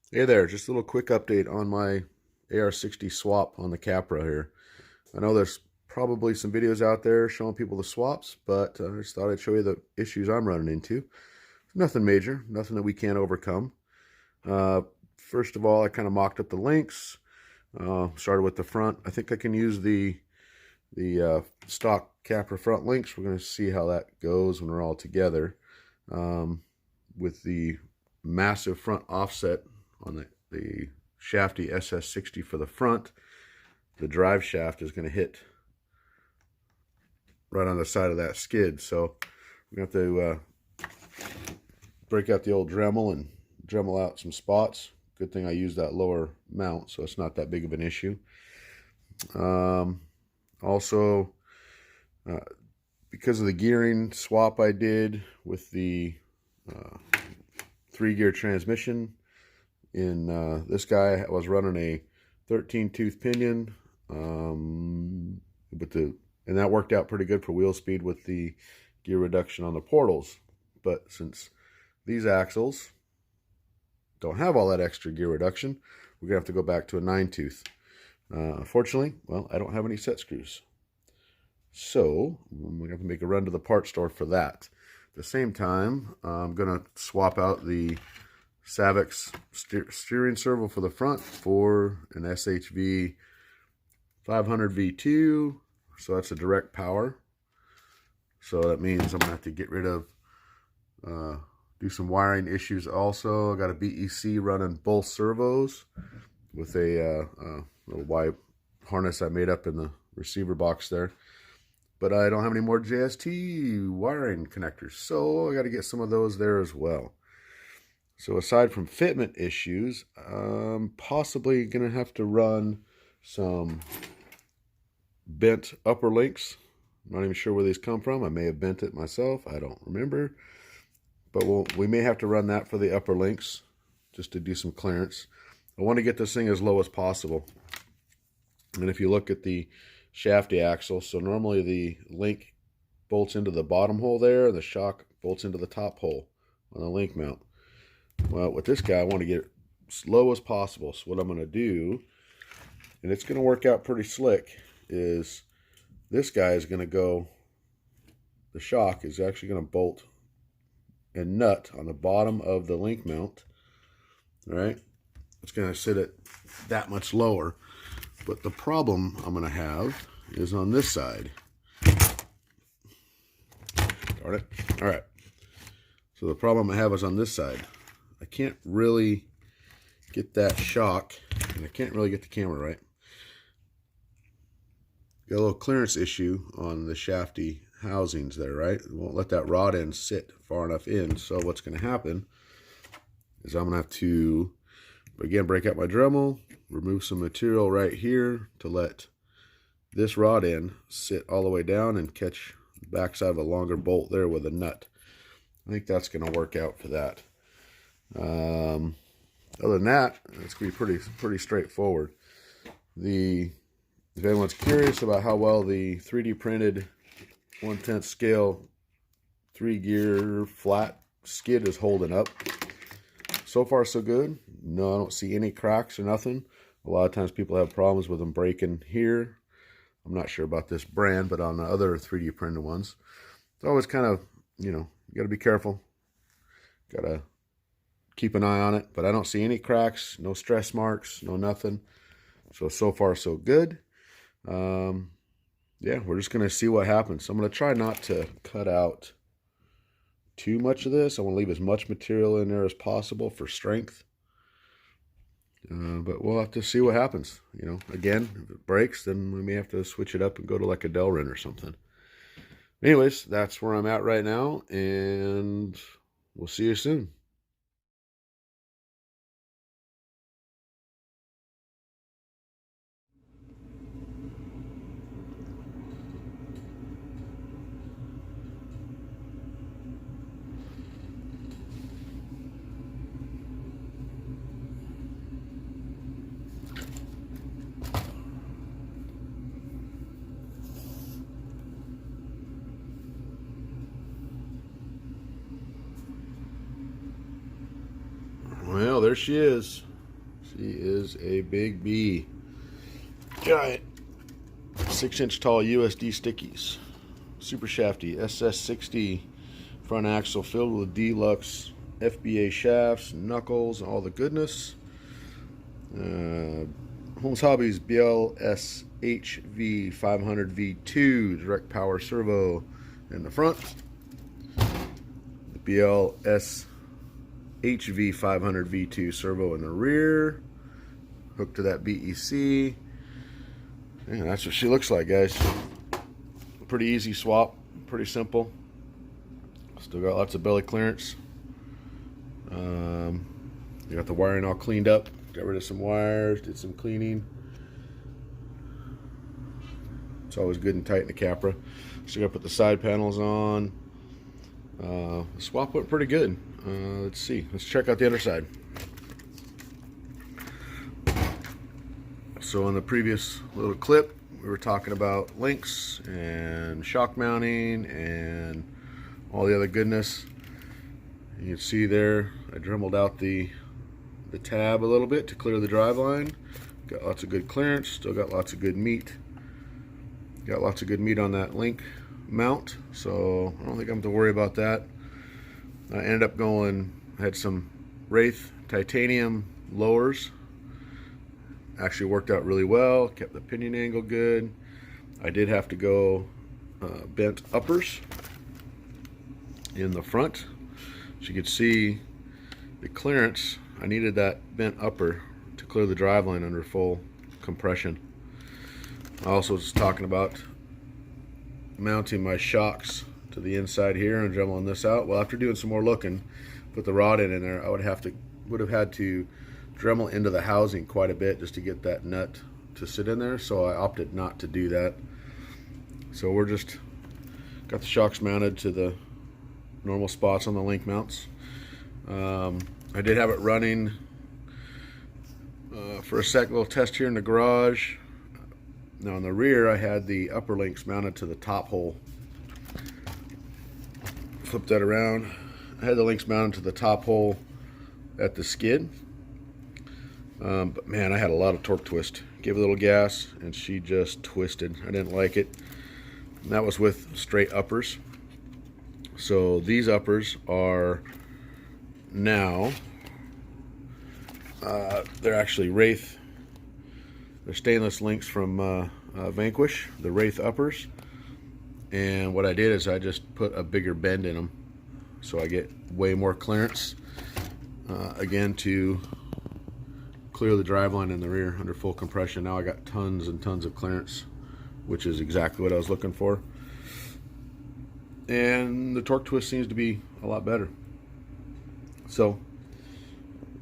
Hey there, just a little quick update on my AR60 swap on the Capra here. I know there's probably some videos out there showing people the swaps, but I just thought I'd show you the issues I'm running into. Nothing major, nothing that we can't overcome. Uh, First of all, I kind of mocked up the links, started with the front. I think I can use the stock Capra front links. We're going to see how that goes when we're all together. With the massive front offset on the Shafty SS60 for the front, the drive shaft is going to hit right on the side of that skid. So we have to break out the old Dremel and Dremel out some spots. Good thing I used that lower mount, so it's not that big of an issue. Also, because of the gearing swap I did with the 3-gear transmission, in this guy I was running a 13 tooth pinion, and that worked out pretty good for wheel speed with the gear reduction on the portals. But since these axles don't have all that extra gear reduction, we're gonna have to go back to a 9 tooth. Unfortunately, well, I don't have any set screws, so I'm gonna have to make a run to the parts store for that. At the same time, I'm gonna swap out the Savix steering servo for the front for an SHV 500 V2. So that's a direct power. So that means I'm gonna have to get rid of, do some wiring issues also. I got a BEC running both servos with a little Y harness I made up in the receiver box there. But I don't have any more JST wiring connectors, so I got to get some of those there as well. So aside from fitment issues, I'm possibly going to have to run some bent upper links. I'm not even sure where these come from. I may have bent it myself. I don't remember. But we may have to run that for the upper links just to do some clearance. I want to get this thing as low as possible. And if you look at the Shafty axle, so normally the link bolts into the bottom hole there, and the shock bolts into the top hole on the link mount. Well, with this guy, I want to get it as low as possible. So what I'm going to do, and it's going to work out pretty slick, is this guy is going to go, the shock is actually going to bolt and nut on the bottom of the link mount. All right, it's going to sit at that much lower. But the problem I'm going to have is on this side. Darn it. All right. So the problem I have is on this side. I can't really get that shock, and I can't really get the camera right. Got a little clearance issue on the Shafty housings there, right? It won't let that rod end sit far enough in. So what's going to happen is I'm going to have to, again, break out my Dremel, remove some material right here to let this rod end sit all the way down and catch the backside of a longer bolt there with a nut. I think that's going to work out for that. Other than that, it's going to be pretty straightforward. If anyone's curious about how well the 3D printed 1/10 scale 3-gear flat skid is holding up, so far so good. No, I don't see any cracks or nothing. A lot of times people have problems with them breaking here. I'm not sure about this brand, but on the other 3D printed ones, it's always kind of, you got to be careful. Got to keep an eye on it. But I don't see any cracks, no stress marks, no nothing. So far so good. Yeah, we're just going to see what happens. I'm going to try not to cut out too much of this. I want to leave as much material in there as possible for strength. But we'll have to see what happens. Again, if it breaks, then we may have to switch it up and go to like a Delrin or something. Anyways, that's where I'm at right now, and we'll see you soon. Well, there she is. She is a big bee. Giant 6-inch tall USD Stickies. Super shafty SS60 front axle filled with deluxe FBA shafts, knuckles, and all the goodness. Holmes Hobbies BLS HV 500 V2 direct power servo in the front. The BLS HV 500 V2 servo in the rear. Hooked to that BEC. And that's what she looks like, guys. Pretty easy swap, pretty simple. Still got lots of belly clearance. You got the wiring all cleaned up. Got rid of some wires, did some cleaning. It's always good and tight in the Capra. Still got to put the side panels on. The swap went pretty good. Let's see. Let's check out the other side. So in the previous little clip, we were talking about links and shock mounting and all the other goodness. You can see there, I dremeled out the tab a little bit to clear the drive line. Got lots of good clearance, still got lots of good meat. Got lots of good meat on that link mount, so I don't think I'm going to worry about that. I ended up I had some Wraith titanium lowers. Actually worked out really well, kept the pinion angle good. I did have to go bent uppers in the front. As you can see, the clearance, I needed that bent upper to clear the driveline under full compression. I also was talking about mounting my shocks to the inside here and dremeling this out. Well, after doing some more looking, put the rod in there, I would have had to Dremel into the housing quite a bit just to get that nut to sit in there, so I opted not to do that. So we're just got the shocks mounted to the normal spots on the link mounts. I did have it running for a little test here in the garage. Now in the rear, I had the upper links mounted to the top hole. Flip that around. I had the links mounted to the top hole at the skid. But man, I had a lot of torque twist. Gave a little gas and she just twisted. I didn't like it. And that was with straight uppers. So these uppers are now, they're actually Wraith. They're stainless links from Vanquish, the Wraith uppers. And what I did is I just put a bigger bend in them, so I get way more clearance. Again, to clear the driveline in the rear under full compression. Now I got tons and tons of clearance, which is exactly what I was looking for. And the torque twist seems to be a lot better. So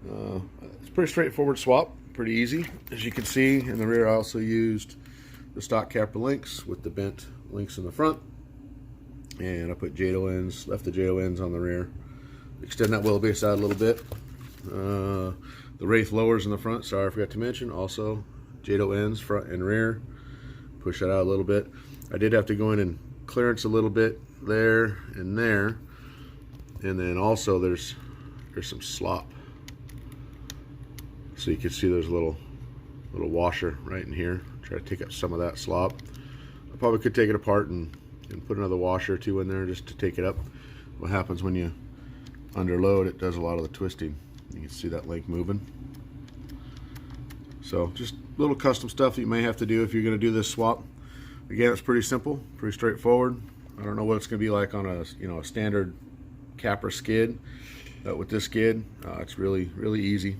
it's a pretty straightforward swap, pretty easy. As you can see in the rear, I also used the stock Capra links with the bent links in the front, and I put JADO ends, left the JADO ends on the rear. Extend that wheelbase out a little bit. The Wraith lowers in the front, sorry I forgot to mention, also JADO ends front and rear. Push that out a little bit. I did have to go in and clearance a little bit there and there, and then also there's some slop, so you can see there's a little washer right in here. Try to take up some of that slop. I probably could take it apart and put another washer or two in there just to take it up. What happens when you underload, it does a lot of the twisting. You can see that link moving. So just little custom stuff that you may have to do if you're going to do this swap. Again, it's pretty simple, pretty straightforward. I don't know what it's going to be like on a standard Capra skid, but with this skid, it's really easy.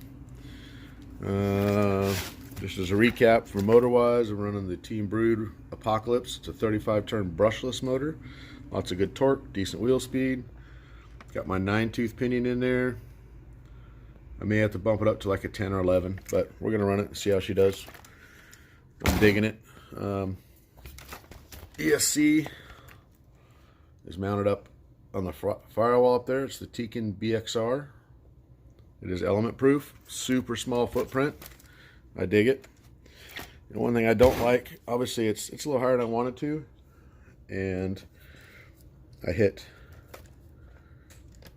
Just as a recap for motor-wise, I'm running the Team Brood Apocalypse. It's a 35-turn brushless motor. Lots of good torque, decent wheel speed. Got my 9-tooth pinion in there. I may have to bump it up to like a 10 or 11, but we're going to run it and see how she does. I'm digging it. ESC is mounted up on the firewall up there. It's the Tekin BXR. It is element proof, super small footprint. I dig it. And one thing I don't like, obviously it's a little higher than I wanted to, and I hit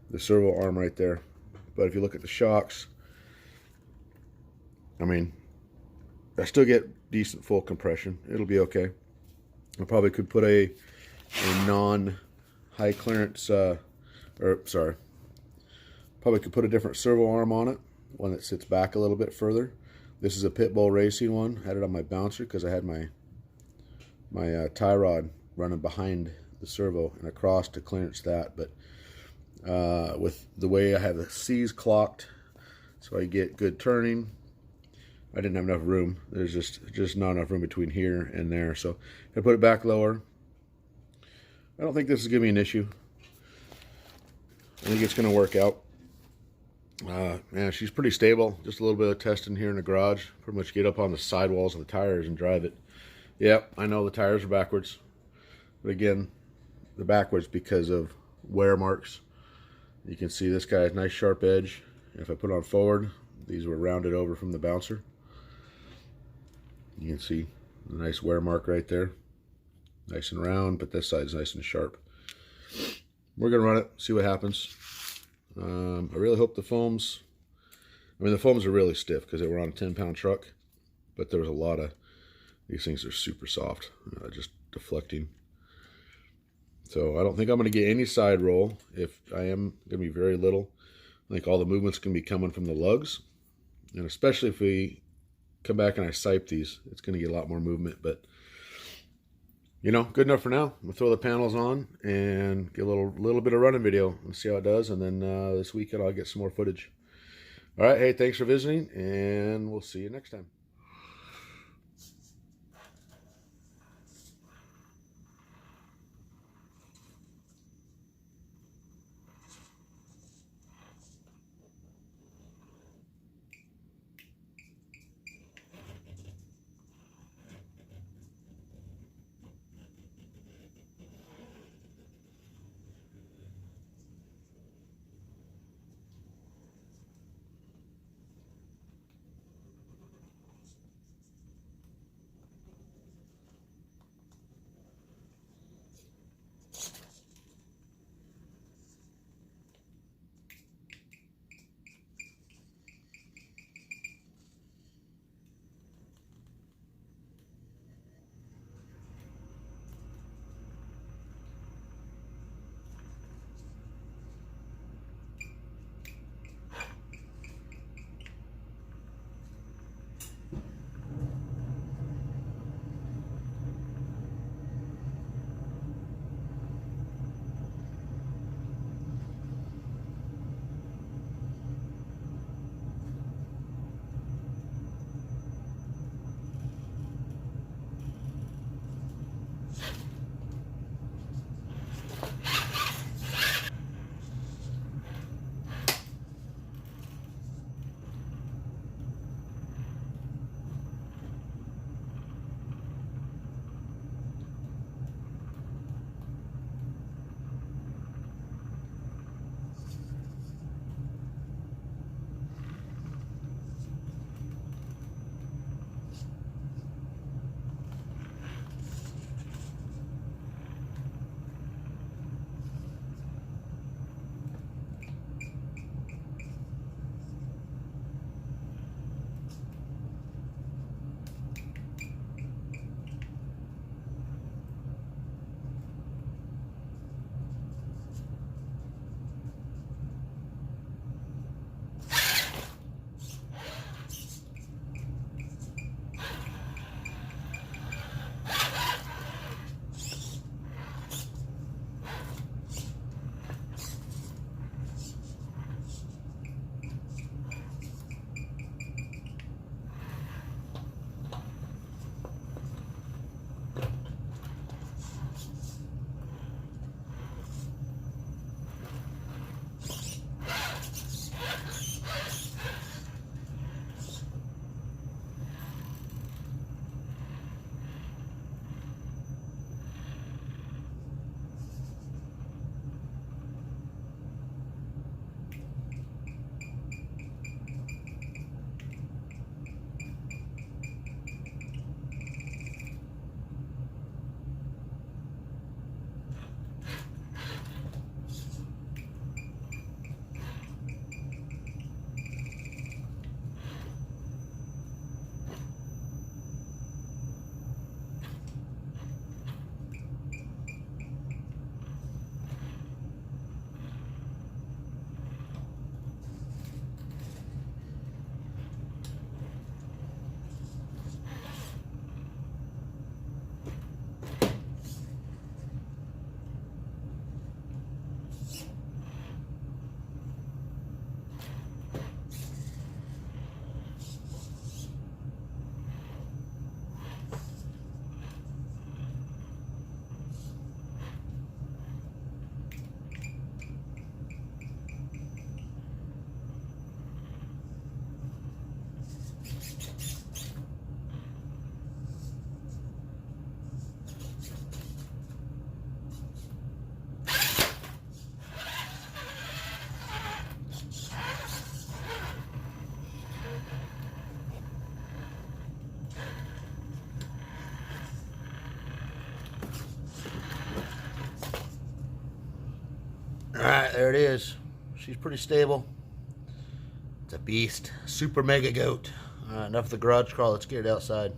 the servo arm right there. But if you look at the shocks, I mean, I still get decent full compression. It'll be okay. I probably could put a non-high clearance, probably could put a different servo arm on it, one that sits back a little bit further. This is a Pitbull Racing one. I had it on my bouncer because I had my tie rod running behind the servo and across to clearance that. But with the way I have the C's clocked, so I get good turning, I didn't have enough room. There's just not enough room between here and there. So I put it back lower. I don't think this is gonna be an issue. I think it's gonna work out. Man, she's pretty stable. Just a little bit of testing here in the garage. Pretty much get up on the sidewalls of the tires and drive it. Yep, I know the tires are backwards. But again, they're backwards because of wear marks. You can see this guy has a nice sharp edge. If I put on forward, these were rounded over from the bouncer. You can see a nice wear mark right there. Nice and round, but this side's nice and sharp. We're gonna run it, see what happens. I really hope the foams, the foams are really stiff because they were on a 10-pound truck, but there was a lot of, these things are super soft, just deflecting. So I don't think I'm going to get any side roll. If I am, going to be very little. I think all the movements can be coming from the lugs, and especially if we come back and I sipe these, it's going to get a lot more movement. But you know, good enough for now. We'll throw the panels on and get a little bit of running video and see how it does. And then this weekend I'll get some more footage. All right, hey, thanks for visiting, and we'll see you next time. Alright, there it is. She's pretty stable. It's a beast. Super mega goat. Alright, enough of the garage crawl. Let's get it outside.